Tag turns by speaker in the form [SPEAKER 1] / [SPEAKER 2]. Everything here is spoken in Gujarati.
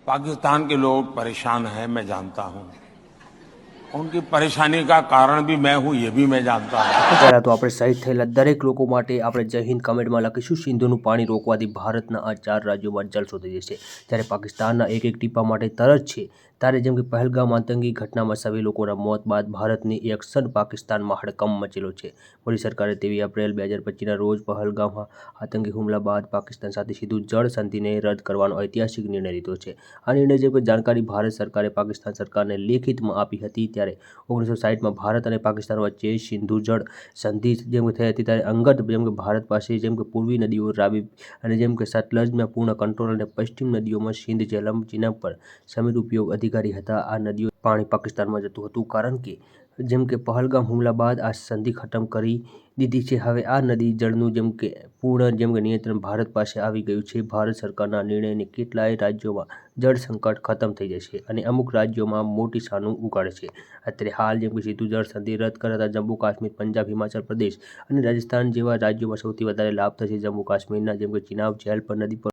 [SPEAKER 1] पाकिस्तान के लोग परेशान हैं, मैं जानता हूं। उनकी परेशानी का कारण भी मैं हूं, ये भी मैं जानता हूं।
[SPEAKER 2] પહેલાં તો આપણે શહીદ થયેલા દરેક લોકો માટે આપણે જય હિન્દ કમેન્ટમાં લખીશું। સિંધુનું પાણી રોકવાથી ભારતના આ 4 રાજ્યોમાં જલસો થઈ જશે। જ્યારે પાકિસ્તાનના એક એક ટીપા માટે તરસ છે, ત્યારે જેમ કે પહેલગામ આતંકી ઘટનામાં સભી લોકોના મોત બાદ ભારતની એક્શન પાકિસ્તાનમાં હડકંપ મચેલો છે। મોદી સરકારે 23 એપ્રિલ 2025ના રોજ પહેલગામમાં આતંકી હુમલા બાદ પાકિસ્તાન સાથે સીધું જળ સંધિને રદ કરવાનો ઐતિહાસિક નિર્ણય લીધો છે। આ નિર્ણય જેમ કે જાણકારી ભારત સરકારે પાકિસ્તાન સરકારને લેખિતમાં આપી હતી। ત્યારે 1960માં ભારત અને પાકિસ્તાન વચ્ચે સિંધુ જળ સંધિ જેમ કે થઈ હતી, ત્યારે અંગત જેમ કે ભારત પાસે જેમ કે પૂર્વી નદીઓ રાવી અને જેમ કે સતલજમાં પૂર્ણ કંટ્રોલ અને પશ્ચિમ નદીઓમાં સિંધ જેલમ જેના પર સમિત ઉપયોગ અધિકારી હતા। આ નદીઓ પાણી પાકિસ્તાનમાં જતું હતું, કારણ કે જેમ કે પહેલગામ હુમલા બાદ આ સંધિ ખતમ કરી દીધી છે। હવે આ નદી જળનું જેમ કે પૂર્ણ જેમ કે નિયંત્રણ ભારત પાસે આવી ગયું છે। ભારત સરકારના નિર્ણયને કેટલાય રાજ્યોમાં જળ સંકટ ખતમ થઈ જશે અને અમુક રાજ્યોમાં મોટી સાનું ઉગાડે છે। અત્યારે હાલ જેમ કે સીધું જળ સંધિ રદ કરાતા જમ્મુ કાશ્મીર, પંજાબ, હિમાચલ પ્રદેશ અને રાજસ્થાન જેવા રાજ્યોમાં સૌથી વધારે લાભ થશે। જમ્મુ કાશ્મીરના જેમ કે ચિનાબ જેલ પર નદી પર